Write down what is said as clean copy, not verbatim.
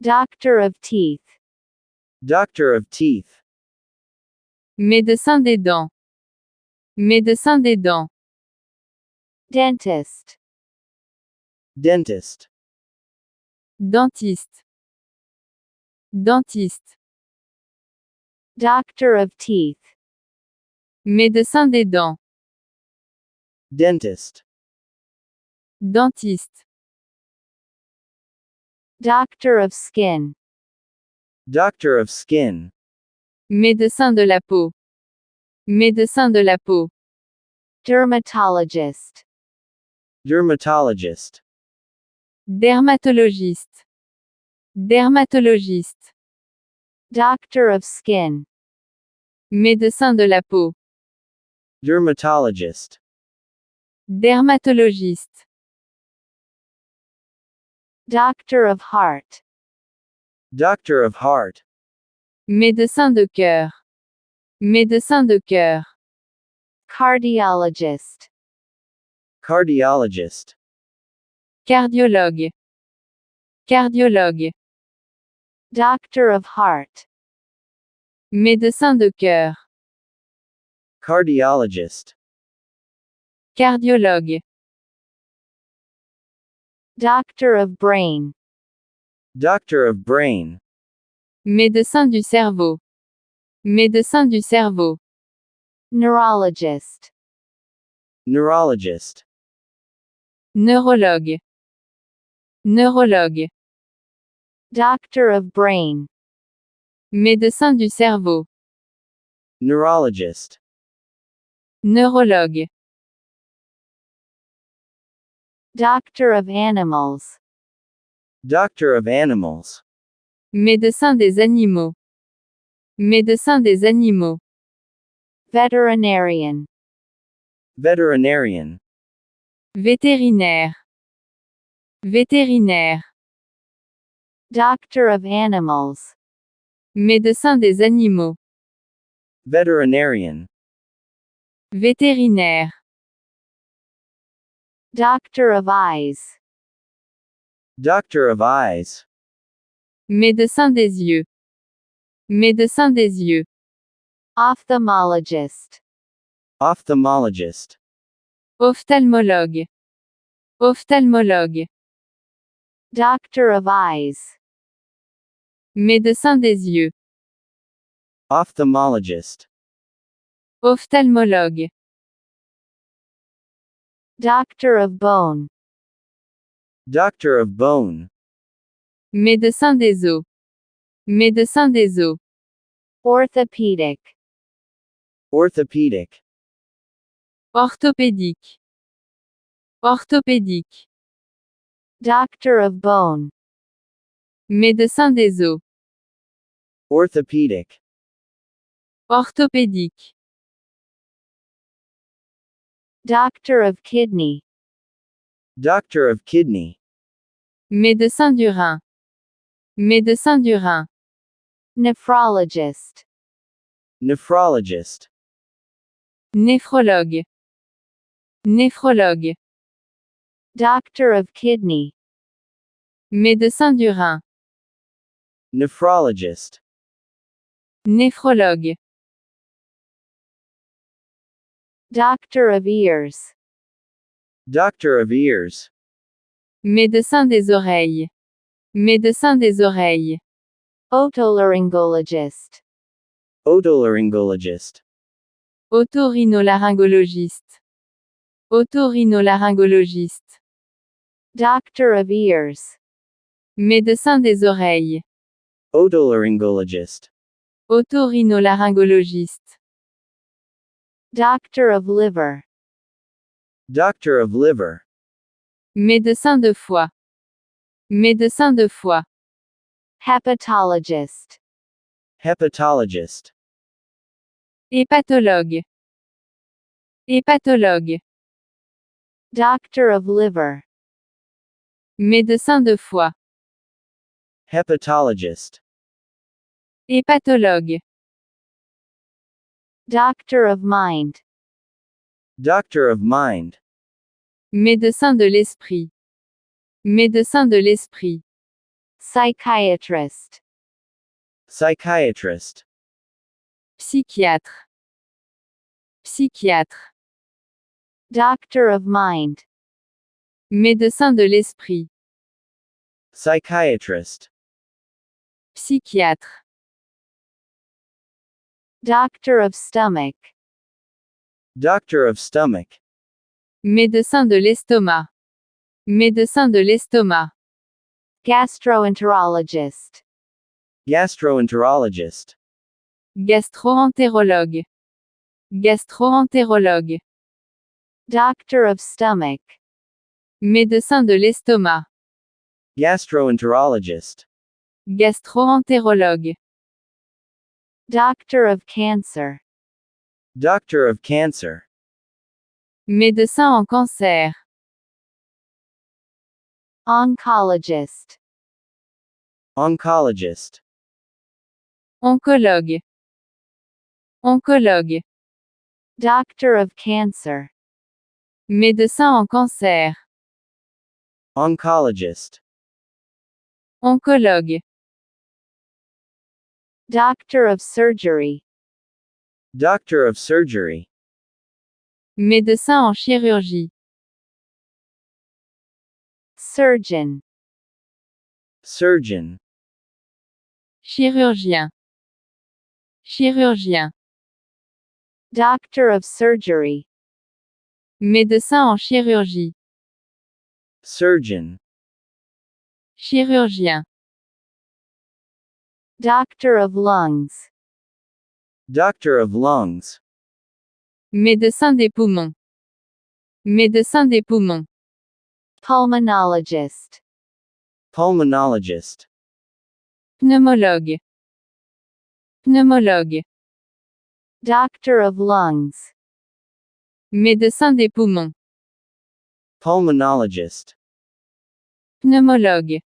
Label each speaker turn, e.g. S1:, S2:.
S1: Doctor of teeth.
S2: Doctor of teeth.
S3: Médecin des dents. Médecin des dents.
S1: Dentist.
S2: Dentist.
S3: Dentiste. Dentiste.
S1: Doctor of teeth.
S3: Médecin des dents.
S2: Dentist.
S3: Dentiste.
S1: Doctor of skin.
S2: Doctor of skin.
S3: Médecin de la peau. Médecin de la peau.
S1: Dermatologist.
S2: Dermatologist.
S3: Dermatologiste. Dermatologiste.
S1: Doctor of skin.
S3: Médecin de la peau.
S2: Dermatologist.
S3: Dermatologiste.
S1: Doctor of heart.
S2: Doctor of heart.
S3: Médecin de cœur. Médecin de cœur.
S1: Cardiologist.
S2: Cardiologist.
S3: Cardiologue. Cardiologue.
S1: Doctor of heart.
S3: Médecin de cœur.
S2: Cardiologist.
S3: Cardiologue.
S1: Doctor of brain.
S2: Doctor of brain.
S3: Médecin du cerveau. Médecin du cerveau.
S1: Neurologist.
S2: Neurologist.
S3: Neurologue. Neurologue.
S1: Doctor of brain.
S3: Médecin du cerveau.
S2: Neurologist.
S3: Neurologue.
S1: Doctor of animals.
S2: Doctor of animals.
S3: Médecin des animaux. Médecin des animaux.
S1: Veterinarian.
S2: Veterinarian.
S3: Vétérinaire. Vétérinaire.
S1: Doctor of animals.
S3: Médecin des animaux.
S2: Veterinarian.
S3: Vétérinaire.
S1: Doctor of eyes.
S2: Doctor of eyes.
S3: Médecin des yeux. Médecin des yeux.
S1: Ophthalmologist.
S2: Ophthalmologist.
S3: Ophtalmologue. Ophtalmologue.
S1: Doctor of eyes.
S3: Médecin des yeux.
S2: Ophthalmologist.
S3: Ophtalmologue.
S1: Doctor of bone.
S2: Doctor of bone.
S3: Médecin des os. Médecin des os.
S1: Orthopedic.
S2: Orthopedic.
S3: Orthopédique. Orthopédique.
S1: Doctor of bone.
S3: Médecin des os.
S2: Orthopedic.
S3: Orthopédique.
S1: Doctor of kidney.
S2: Doctor of kidney.
S3: Médecin du rein. Médecin du rein.
S1: Nephrologist.
S2: Nephrologist.
S3: Néphrologue. Néphrologue.
S1: Doctor of kidney.
S3: Médecin du rein.
S2: Nephrologist.
S3: Néphrologue.
S1: Doctor of ears.
S2: Doctor of ears.
S3: Médecin des oreilles. Médecin des oreilles.
S1: Otolaryngologist.
S2: Otolaryngologist.
S3: Otorhinolaryngologiste. Otorhinolaryngologiste.
S1: Doctor of ears.
S3: Médecin des oreilles.
S2: Otolaryngologist.
S3: Otorhinolaryngologiste.
S1: Doctor of liver.
S2: Doctor of liver.
S3: Médecin de foie. Médecin de foie.
S1: Hepatologist.
S2: Hepatologist.
S3: Hépatologue. Hépatologue.
S1: Doctor of liver.
S3: Médecin de foie.
S2: Hepatologist.
S3: Hépatologue.
S1: Doctor of mind.
S2: Doctor of mind.
S3: Médecin de l'esprit. Médecin de l'esprit.
S1: Psychiatrist.
S2: Psychiatrist.
S3: Psychiatre. Psychiatre.
S1: Doctor of mind.
S3: Médecin de l'esprit.
S2: Psychiatrist.
S3: Psychiatre.
S1: Doctor of stomach.
S2: Doctor of stomach.
S3: Médecin de l'estomac. Médecin de l'estomac.
S1: Gastroenterologist.
S2: Gastroenterologist.
S3: Gastro-entérologue. Gastro-entérologue.
S1: Doctor of stomach.
S3: Médecin de l'estomac.
S2: Gastroenterologist.
S3: Gastro-entérologue.
S1: Doctor of cancer.
S2: Doctor of cancer.
S3: Médecin en cancer.
S1: Oncologist.
S2: Oncologist.
S3: Oncologue. Oncologue.
S1: Doctor of cancer.
S3: Médecin en cancer.
S2: Oncologist.
S3: Oncologue.
S1: Doctor of surgery.
S2: Doctor of surgery.
S3: Médecin en chirurgie.
S1: Surgeon.
S2: Surgeon.
S3: Chirurgien. Chirurgien.
S1: Doctor of surgery.
S3: Médecin en chirurgie.
S2: Surgeon.
S3: Chirurgien.
S1: Doctor of lungs.
S2: Doctor of lungs.
S3: Médecin des poumons. Médecin des poumons.
S1: Pulmonologist.
S2: Pulmonologist.
S3: Pneumologue. Pneumologue.
S1: Doctor of lungs.
S3: Médecin des poumons.
S2: Pulmonologist.
S3: Pneumologue.